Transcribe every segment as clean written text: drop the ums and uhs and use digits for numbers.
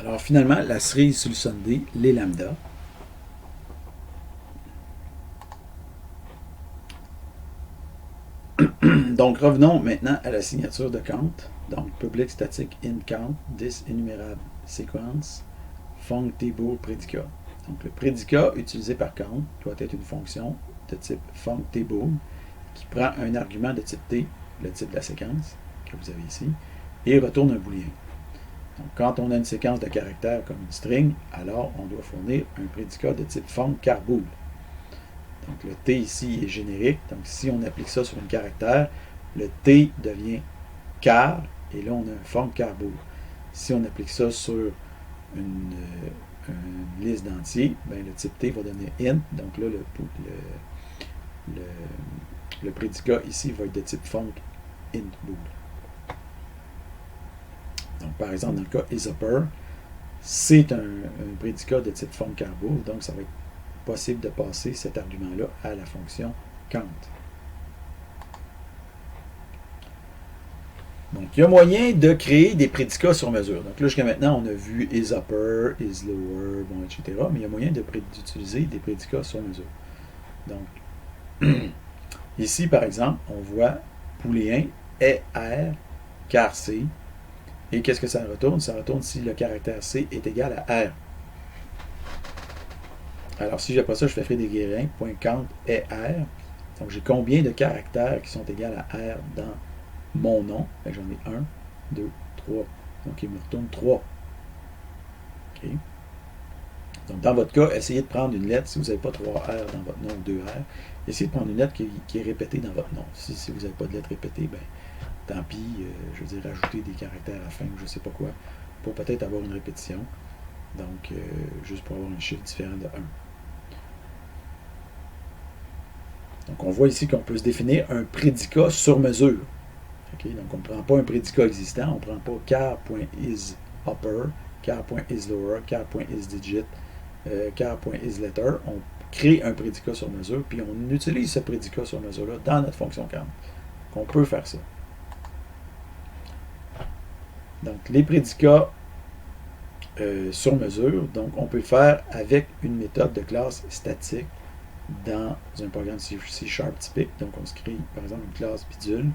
Alors finalement, la cerise sur le Sunday, les lambda. Donc revenons maintenant à la signature de Kant. Donc public static in Kant, this énumérable sequence, func table prédicat. Donc le prédicat utilisé par Kant doit être une fonction de type func table qui prend un argument de type t, le type de la séquence que vous avez ici, et retourne un booléen. Donc quand on a une séquence de caractères comme une string, alors on doit fournir un prédicat de type func carbool. Donc le t ici est générique, donc si on applique ça sur un caractère, le t devient car, et là on a un func carbool. Si on applique ça sur une liste d'entiers, ben le type t va devenir int, donc là le prédicat ici va être de type func int bool. Donc par exemple dans le cas isUpper, c'est un prédicat de type func carbool, donc ça va être possible de passer cet argument-là à la fonction Kant. Donc, il y a moyen de créer des prédicats sur mesure. Donc là, jusqu'à maintenant, on a vu isUpper, isLower, bon, etc. Mais il y a moyen d'utiliser des prédicats sur mesure. Donc, ici, par exemple, on voit booléen est R, car C. Et qu'est-ce que ça retourne? Ça retourne si le caractère C est égal à R. Alors, si après ça, je fais Frédéric Guérin, .count est R. Donc, j'ai combien de caractères qui sont égaux à R dans mon nom? J'en ai 1, 2, 3. Donc, il me retourne 3. OK. Donc, dans votre cas, essayez de prendre une lettre. Si vous n'avez pas 3 R dans votre nom ou 2 R, essayez de prendre une lettre qui est répétée dans votre nom. Si vous n'avez pas de lettre répétée, ben, tant pis, je veux dire, ajouter des caractères à la fin ou je ne sais pas quoi, pour peut-être avoir une répétition. Donc, juste pour avoir un chiffre différent de 1. Donc, on voit ici qu'on peut se définir un prédicat sur mesure. Okay? Donc, on ne prend pas un prédicat existant, on ne prend pas car.isUpper, car.isLower, car.isDigit, car.isLetter. On crée un prédicat sur mesure, puis on utilise ce prédicat sur mesure-là dans notre fonction Kant. Donc, on peut faire ça. Donc, les prédicats sur mesure, donc on peut le faire avec une méthode de classe statique dans un programme C# typique. Donc, on se crée, par exemple, une classe bidule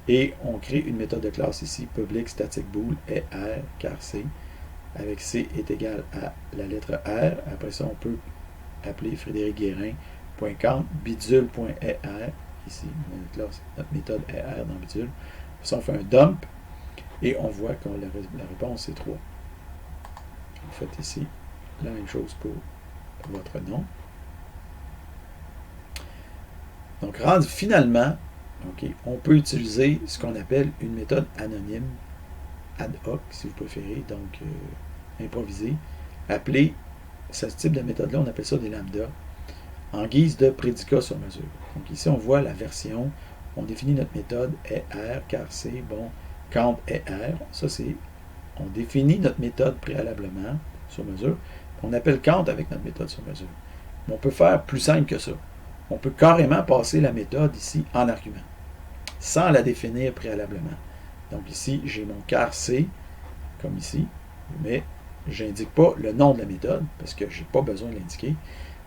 et on crée une méthode de classe ici, public static bool est R, car C, avec C est égal à la lettre R. Après ça, on peut appeler Frédéric Guérin.count, bidule.er, ici, notre méthode est R dans bidule. Après ça, on fait un dump et on voit que la réponse est 3. Vous faites ici la même chose pour votre nom. Donc, finalement, okay, on peut utiliser ce qu'on appelle une méthode anonyme, ad hoc, si vous préférez, donc improvisée. Appelée, ce type de méthode-là, on appelle ça des lambda, en guise de prédicat sur mesure. Donc ici, on voit la version, on définit notre méthode est R, car C, bon, count est R. Ça, c'est, on définit notre méthode préalablement sur mesure. On appelle count avec notre méthode sur mesure. Mais on peut faire plus simple que ça. On peut carrément passer la méthode ici en argument, sans la définir préalablement. Donc ici, j'ai mon car C, comme ici, mais je n'indique pas le nom de la méthode, parce que je n'ai pas besoin de l'indiquer.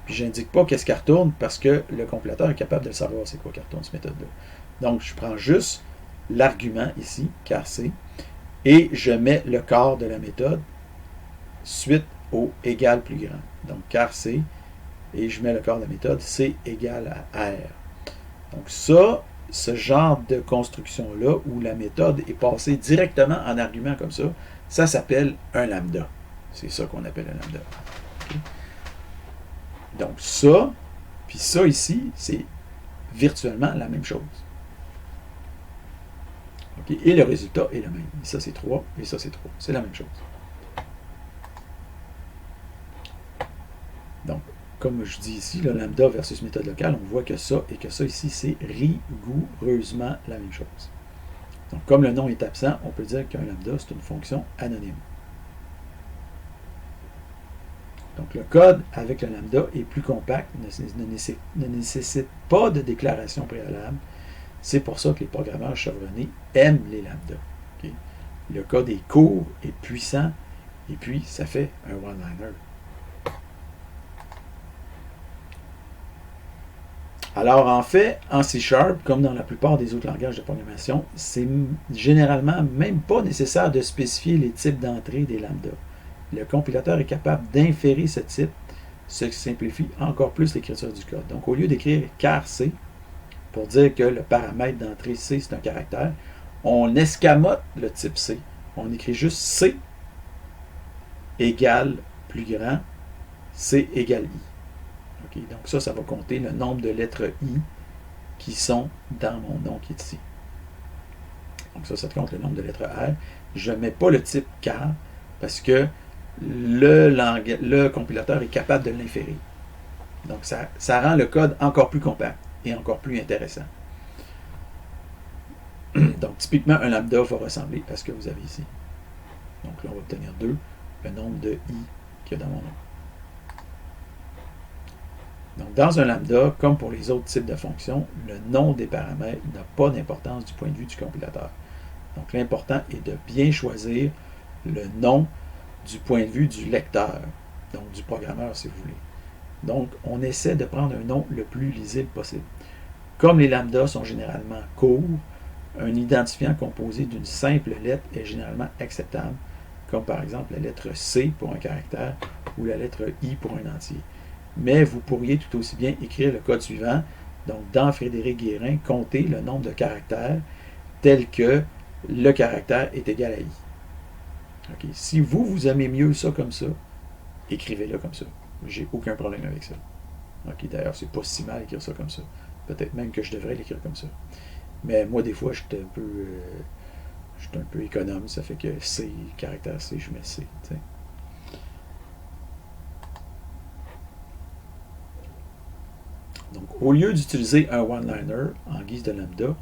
Puis je n'indique pas qu'est-ce qu'elle retourne, parce que le compilateur est capable de le savoir c'est quoi qu'elle retourne, cette méthode-là. Donc je prends juste l'argument ici, car C, et je mets le corps de la méthode suite au égal plus grand. Donc car C, et je mets le corps de la méthode, C égale à R. Donc ça, ce genre de construction-là, où la méthode est passée directement en argument comme ça s'appelle un lambda. C'est ça qu'on appelle un lambda. Okay? Donc ça, puis ça ici, c'est virtuellement la même chose. Okay? Et le résultat est le même. Et ça c'est 3, et ça c'est 3. C'est la même chose. Donc, comme je dis ici, le lambda versus méthode locale, on voit que ça et que ça ici, c'est rigoureusement la même chose. Donc, comme le nom est absent, on peut dire qu'un lambda, c'est une fonction anonyme. Donc, le code avec le lambda est plus compact, ne nécessite pas de déclaration préalable. C'est pour ça que les programmeurs chevronnés aiment les lambdas. Okay? Le code est court et puissant Et puis, ça fait un one-liner. Alors, en fait, en C#, comme dans la plupart des autres langages de programmation, c'est généralement même pas nécessaire de spécifier les types d'entrée des lambdas. Le compilateur est capable d'inférer ce type, ce qui simplifie encore plus l'écriture du code. Donc, au lieu d'écrire char C, pour dire que le paramètre d'entrée C, c'est un caractère, on escamote le type C. On écrit juste C égale plus grand, C égale I. Okay, donc ça va compter le nombre de lettres I qui sont dans mon nom qui est ici. Donc ça te compte le nombre de lettres R. Je ne mets pas le type char parce que le compilateur est capable de l'inférer. Donc ça rend le code encore plus compact et encore plus intéressant. Donc typiquement, un lambda va ressembler à ce que vous avez ici. Donc là, on va obtenir 2, le nombre de I qu'il y a dans mon nom. Donc, dans un lambda, comme pour les autres types de fonctions, le nom des paramètres n'a pas d'importance du point de vue du compilateur. Donc, l'important est de bien choisir le nom du point de vue du lecteur, donc du programmeur, si vous voulez. Donc, on essaie de prendre un nom le plus lisible possible. Comme les lambdas sont généralement courts, un identifiant composé d'une simple lettre est généralement acceptable, comme par exemple la lettre C pour un caractère ou la lettre I pour un entier. Mais vous pourriez tout aussi bien écrire le code suivant. Donc, dans Frédéric Guérin, comptez le nombre de caractères tel que le caractère est égal à I. Okay. Si vous aimez mieux ça comme ça, écrivez-le comme ça. J'ai aucun problème avec ça. Okay. D'ailleurs, c'est pas si mal d'écrire ça comme ça. Peut-être même que je devrais l'écrire comme ça. Mais moi, des fois, je suis un peu économe. Ça fait que C, caractère C, je mets C. T'sais. Donc, au lieu d'utiliser un one-liner en guise de lambda,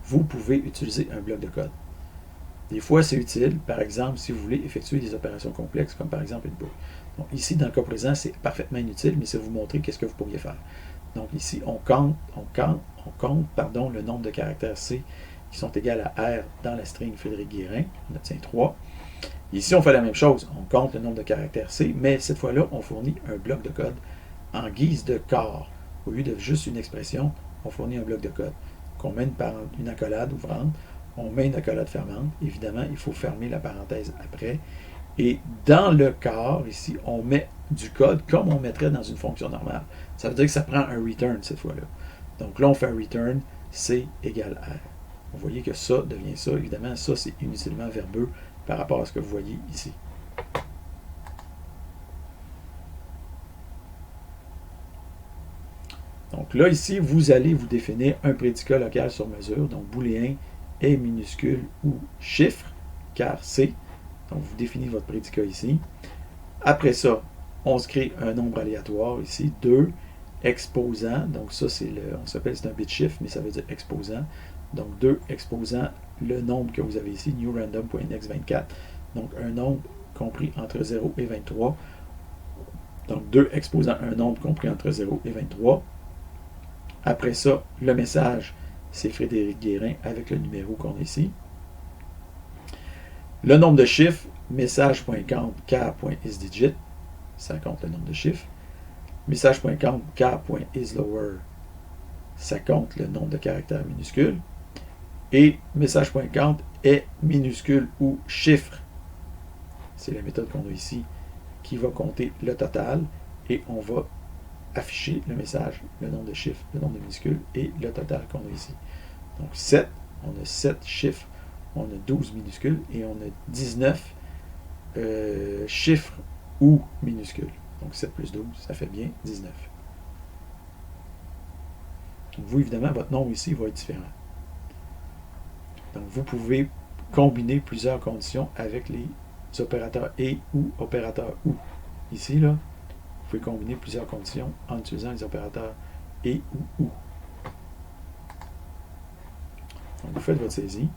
vous pouvez utiliser un bloc de code. Des fois, c'est utile, par exemple, si vous voulez effectuer des opérations complexes, comme par exemple une boucle. Donc, ici, dans le cas présent, c'est parfaitement inutile, mais c'est vous montrer qu'est-ce que vous pourriez faire. Donc, ici, on compte le nombre de caractères C qui sont égaux à R dans la string Frédéric Guérin. On obtient 3. Ici, on fait la même chose. On compte le nombre de caractères C, mais cette fois-là, on fournit un bloc de code en guise de corps. Au lieu de juste une expression, on fournit un bloc de code qu'on mène par une accolade ouvrante, on met une accolade fermante. Évidemment, il faut fermer la parenthèse après. Et dans le corps, ici, on met du code comme on mettrait dans une fonction normale. Ça veut dire que ça prend un return cette fois-là. Donc là, on fait un return, C égale R. Vous voyez que ça devient ça. Évidemment, ça, c'est inutilement verbeux par rapport à ce que vous voyez ici. Donc là, ici, vous allez vous définir un prédicat local sur mesure, donc booléen est minuscule ou chiffre, car C. Donc vous définissez votre prédicat ici. Après ça, on se crée un nombre aléatoire ici, 2, exposant, donc ça c'est c'est un bit shift, mais ça veut dire exposant. Donc 2 exposant le nombre que vous avez ici, newRandom.next24, donc un nombre compris entre 0 et 23. Donc 2 exposant un nombre compris entre 0 et 23. Après ça, le message, c'est Frédéric Guérin avec le numéro qu'on a ici. Le nombre de chiffres, message.count car.isDigit, ça compte le nombre de chiffres. Message.count car.isLower, ça compte le nombre de caractères minuscules. Et message.count est minuscule ou chiffre. C'est la méthode qu'on a ici qui va compter le total et on va afficher le message, le nombre de chiffres, le nombre de minuscules et le total qu'on a ici. Donc 7, on a 7 chiffres, on a 12 minuscules et on a 19 chiffres ou minuscules. Donc 7 plus 12, ça fait bien 19. Donc vous, évidemment, votre nombre ici va être différent. Donc vous pouvez combiner plusieurs conditions avec les opérateurs et ou opérateurs ou. Ici, là, vous pouvez combiner plusieurs conditions en utilisant les opérateurs et ou. Donc, vous faites votre saisie.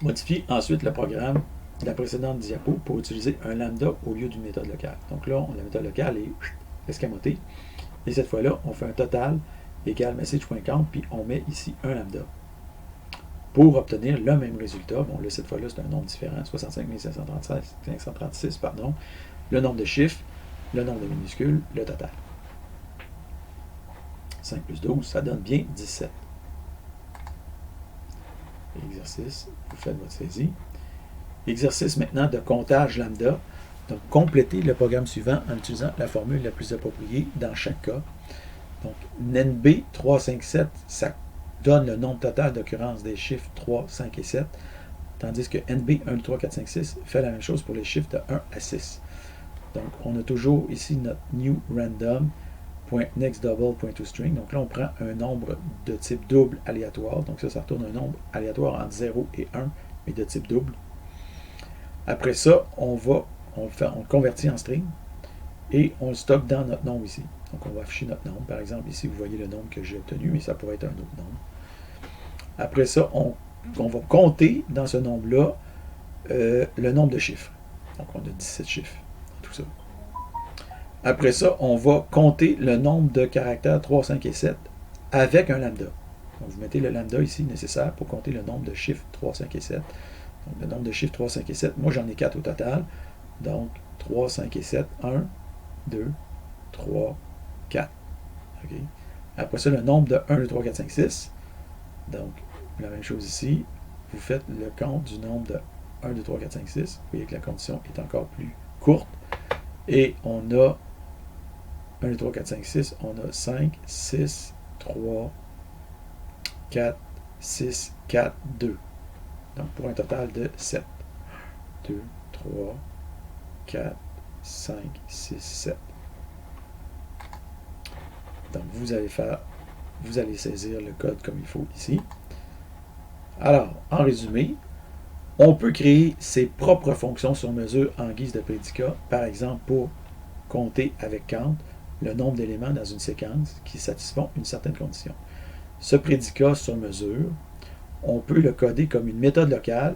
Modifiez ensuite le programme de la précédente diapo pour utiliser un lambda au lieu d'une méthode locale. Donc là, la méthode locale est escamotée. Et cette fois-là, on fait un total égale message.count, puis on met ici un lambda. pour obtenir le même résultat. Bon, là, cette fois-là, c'est un nombre différent, 65 536, pardon. Le nombre de chiffres, le nombre de minuscules, le total. 5 plus 12, ça donne bien 17. Exercice, vous faites votre saisie. Exercice maintenant de comptage lambda. Donc, complétez le programme suivant en utilisant la formule la plus appropriée dans chaque cas. Donc, NB 3, 5, 7, ça donne le nombre total d'occurrences des chiffres 3, 5 et 7, tandis que NB 1, 2, 3, 4, 5, 6 fait la même chose pour les chiffres de 1 à 6. Donc, on a toujours ici notre new random .nextDouble.toString. Donc là, on prend un nombre de type double aléatoire. Donc ça retourne un nombre aléatoire entre 0 et 1, mais de type double. Après ça, on le convertit en string et on le stocke dans notre nombre ici. Donc on va afficher notre nombre. Par exemple, ici, vous voyez le nombre que j'ai obtenu, mais ça pourrait être un autre nombre. Après ça, on va compter dans ce nombre-là le nombre de chiffres. Donc on a 17 chiffres dans tout ça. Après ça, on va compter le nombre de caractères 3, 5 et 7 avec un lambda. Donc, vous mettez le lambda ici nécessaire pour compter le nombre de chiffres 3, 5 et 7. Donc, le nombre de chiffres 3, 5 et 7, moi j'en ai 4 au total. Donc, 3, 5 et 7, 1, 2, 3, 4. Okay. Après ça, le nombre de 1, 2, 3, 4, 5, 6. Donc, la même chose ici. Vous faites le compte du nombre de 1, 2, 3, 4, 5, 6. Vous voyez que la condition est encore plus courte. Et on a 1, 2, 3, 4, 5, 6, on a 5, 6, 3, 4, 6, 4, 2. Donc, pour un total de 7. 2, 3, 4, 5, 6, 7. Donc, vous allez saisir le code comme il faut ici. Alors, en résumé, on peut créer ses propres fonctions sur mesure en guise de prédicat, par exemple pour compter avec count le nombre d'éléments dans une séquence qui satisfont une certaine condition. Ce prédicat sur mesure, on peut le coder comme une méthode locale,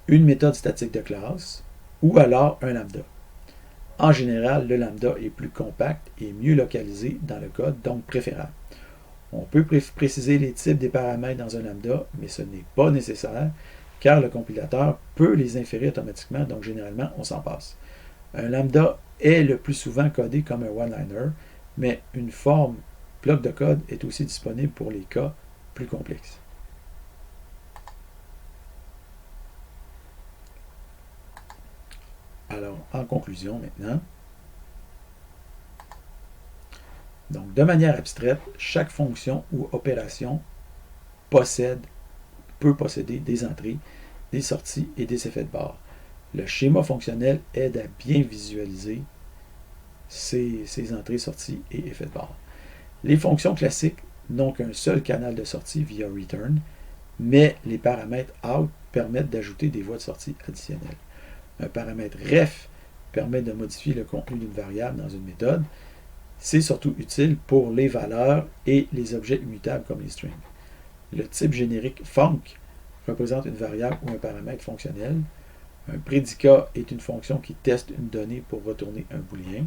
une méthode statique de classe, ou alors un lambda. En général, le lambda est plus compact et mieux localisé dans le code, donc préférable. On peut préciser les types des paramètres dans un lambda, mais ce n'est pas nécessaire, car le compilateur peut les inférer automatiquement, donc généralement, on s'en passe. Un lambda est le plus souvent codé comme un one-liner, mais une forme bloc de code est aussi disponible pour les cas plus complexes. Alors, en conclusion maintenant, donc de manière abstraite, chaque fonction ou opération peut posséder des entrées, des sorties et des effets de barre. Le schéma fonctionnel aide à bien visualiser ces entrées, sorties et effets de barre. Les fonctions classiques n'ont qu'un seul canal de sortie via return, mais les paramètres out permettent d'ajouter des voies de sortie additionnelles. Un paramètre ref permet de modifier le contenu d'une variable dans une méthode. C'est surtout utile pour les valeurs et les objets immutables comme les strings. Le type générique func représente une variable ou un paramètre fonctionnel. Un prédicat est une fonction qui teste une donnée pour retourner un booléen.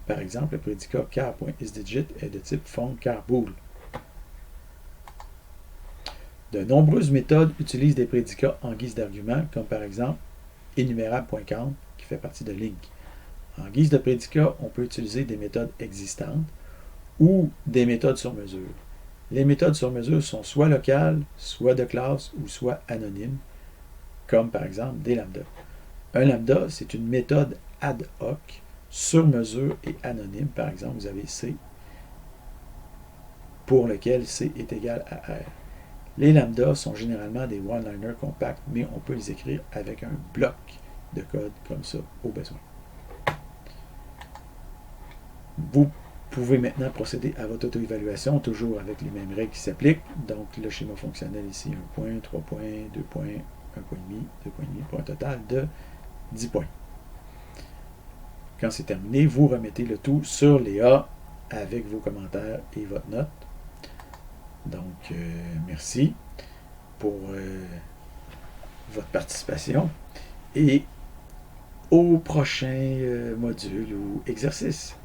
Par exemple, le prédicat char.isDigit est de type func_char_bool. De nombreuses méthodes utilisent des prédicats en guise d'argument, comme par exemple énumérable.count, qui fait partie de link. En guise de prédicat, on peut utiliser des méthodes existantes ou des méthodes sur mesure. Les méthodes sur mesure sont soit locales, soit de classe ou soit anonymes, comme par exemple des lambdas. Un lambda, c'est une méthode ad hoc, sur mesure et anonyme. Par exemple, vous avez C, pour lequel C est égal à R. Les lambdas sont généralement des one-liners compacts, mais on peut les écrire avec un bloc de code comme ça, au besoin. Vous pouvez maintenant procéder à votre auto-évaluation, toujours avec les mêmes règles qui s'appliquent. Donc, le schéma fonctionnel ici, 1 point, 3 points, 2 points, 1 point et demi, 2 points et demi, pour un total de 10 points. Quand c'est terminé, vous remettez le tout sur Léa avec vos commentaires et votre note. Donc, merci pour votre participation et au prochain module ou exercice.